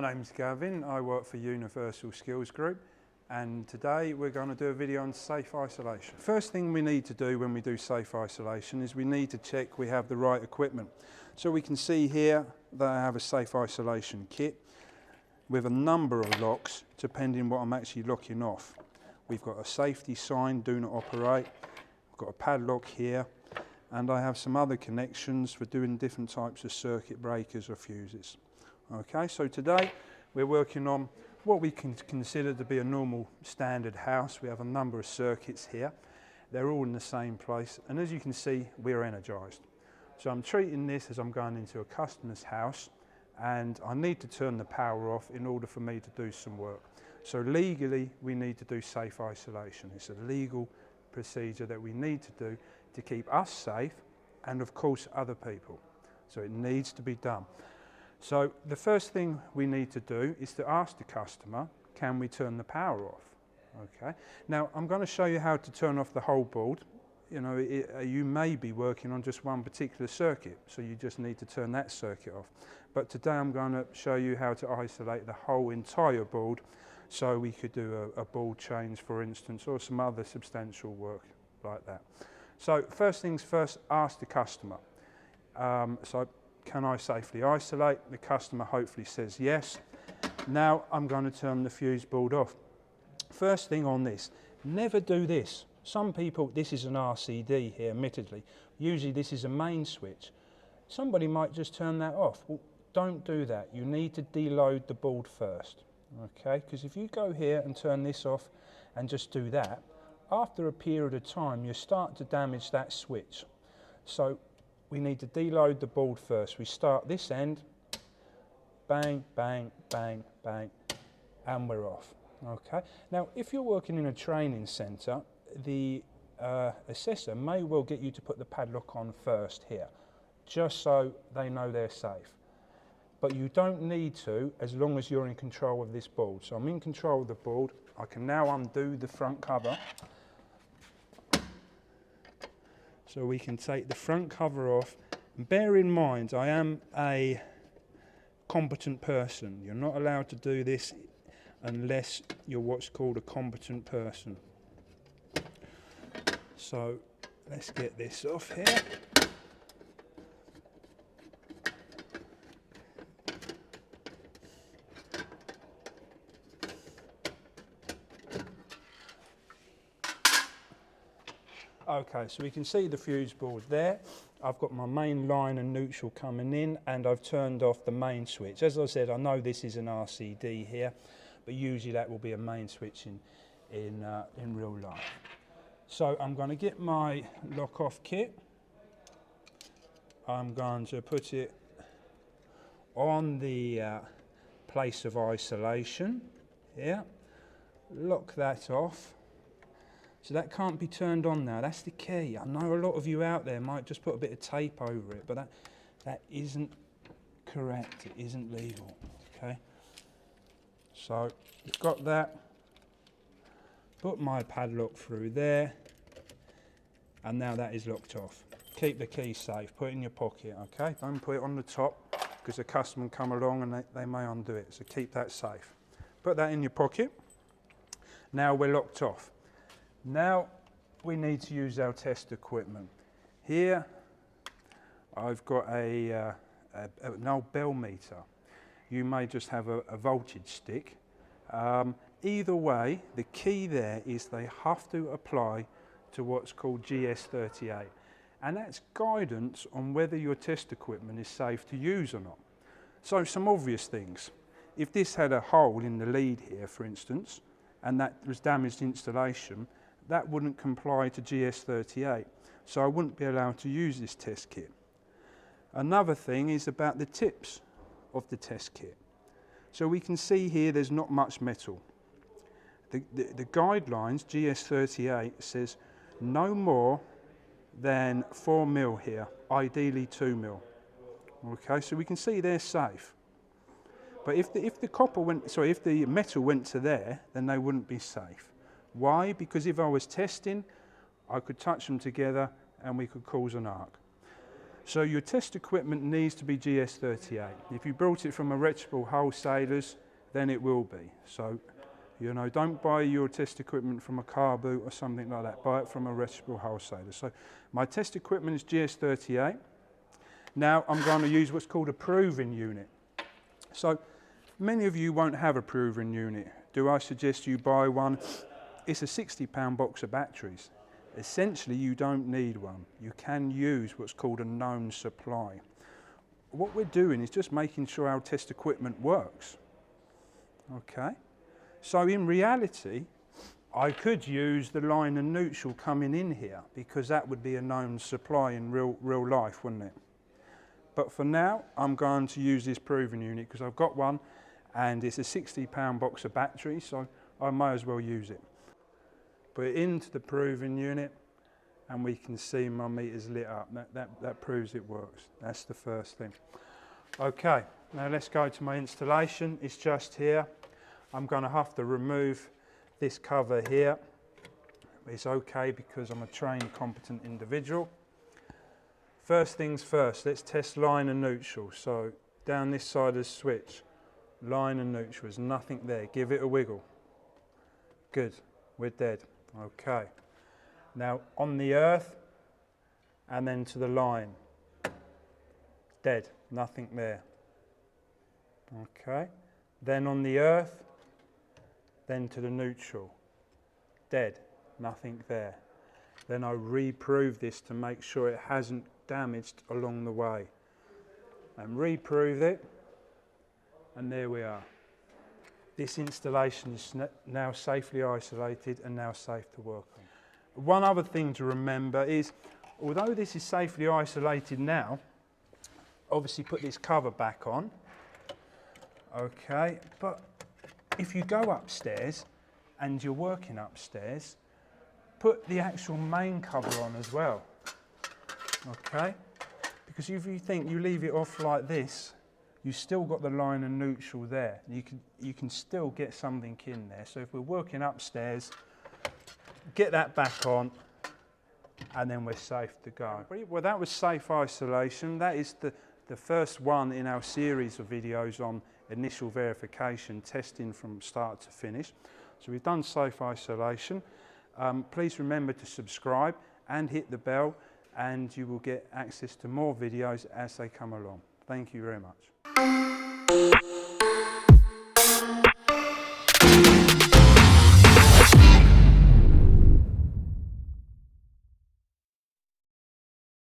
My name's Gavin, I work for Universal Skills Group, and today we're going to do a video on safe isolation. First thing we need to do when we do safe isolation is we need to check we have the right equipment. So we can see here that I have a safe isolation kit with a number of locks depending what I'm actually locking off. We've got a safety sign, do not operate, I've got a padlock here, and I have some other connections for doing different types of circuit breakers or fuses. Okay, so today we're working on what we can consider to be a normal standard house. We have a number of circuits here. They're all in the same place, and as you can see, we're energized. So I'm treating this as I'm going into a customer's house, and I need to turn the power off in order for me to do some work. So legally, we need to do safe isolation. It's a legal procedure that we need to do to keep us safe and of course other people. So it needs to be done. So the first thing we need to do is to ask the customer, can we turn the power off? Okay. Now I'm going to show you how to turn off the whole board. You know, you may be working on just one particular circuit, so you just need to turn that circuit off. But today I'm going to show you how to isolate the whole entire board, so we could do a board change, for instance, or some other substantial work like that. So first things first, ask the customer. Can I safely isolate? The customer hopefully says yes. Now I'm going to turn the fuse board off. First thing on this, never do this. Some people, this is an RCD here, admittedly. Usually this is a main switch. Somebody might just turn that off. Well, don't do that. You need to deload the board first, okay? Because if you go here and turn this off and just do that, after a period of time, you start to damage that switch. So we need to deload the board first. We start this end, bang, bang, bang, bang, and we're off. Okay. Now, if you're working in a training centre, the assessor may well get you to put the padlock on first here, just so they know they're safe. But you don't need to, as long as you're in control of this board. So I'm in control of the board. I can now undo the front cover. So we can take the front cover off. And bear in mind, I am a competent person. You're not allowed to do this unless you're what's called a competent person. So let's get this off here. Okay, so we can see the fuse board there. I've got my main line and neutral coming in, and I've turned off the main switch. As I said, I know this is an RCD here, but usually that will be a main switch in real life. So I'm going to get my lock off kit. I'm going to put it on the place of isolation here. Lock that off. So that can't be turned on now. That's the key. I know a lot of you out there might just put a bit of tape over it, but that isn't correct. It isn't legal. Okay. So you've got that. Put my padlock through there, and now that is locked off. Keep the key safe. Put it in your pocket. Okay. Don't put it on the top, because the customer will come along and they may undo it. So keep that safe. Put that in your pocket. Now we're locked off. Now we need to use our test equipment. Here I've got an old bell meter. You may just have a voltage stick. Either way, the key there is they have to apply to what's called GS38, and that's guidance on whether your test equipment is safe to use or not. So some obvious things. If this had a hole in the lead here, for instance, and that was damaged installation, that wouldn't comply to GS38, so I wouldn't be allowed to use this test kit. Another thing is about the tips of the test kit. So we can see here there's not much metal. The guidelines, GS38, says no more than 4 mil here, ideally 2 mil. Okay, so we can see they're safe. But if the metal went to there, then they wouldn't be safe. Why? Because if I was testing, I could touch them together and we could cause an arc. So your test equipment needs to be GS38. If you brought it from a reputable wholesalers, then it will be. So, you know, don't buy your test equipment from a car boot or something like that. Buy it from a reputable wholesaler. So my test equipment is GS38. Now I'm going to use what's called a proving unit. So many of you won't have a proving unit. Do I suggest you buy one? It's a £60 box of batteries. Essentially, you don't need one. You can use what's called a known supply. What we're doing is just making sure our test equipment works. Okay? So in reality, I could use the line and neutral coming in here because that would be a known supply in real life, wouldn't it? But for now, I'm going to use this proving unit because I've got one and it's a £60 box of batteries, so I may as well use it. Put it into the proving unit and we can see my meter's lit up. That proves it works. That's the first thing. Okay, now let's go to my installation. It's just here. I'm going to have to remove this cover here. It's okay because I'm a trained, competent individual. First things first, let's test line and neutral. So down this side of the switch, line and neutral, there's nothing there. Give it a wiggle. Good, we're dead. Okay, now on the earth and then to the line, dead, nothing there. Okay, then on the earth, then to the neutral, dead, nothing there. Then I reprove this to make sure it hasn't damaged along the way. And reprove it, and there we are. This installation is now safely isolated and now safe to work on. One other thing to remember is, although this is safely isolated now, obviously put this cover back on, okay, but if you go upstairs and you're working upstairs, put the actual main cover on as well, okay? Because if you think you leave it off like this, you've still got the line and neutral there. You can still get something in there. So if we're working upstairs, get that back on and then we're safe to go. Well, that was safe isolation. That is the first one in our series of videos on initial verification, testing from start to finish. So we've done safe isolation. Please remember to subscribe and hit the bell and you will get access to more videos as they come along. Thank you very much.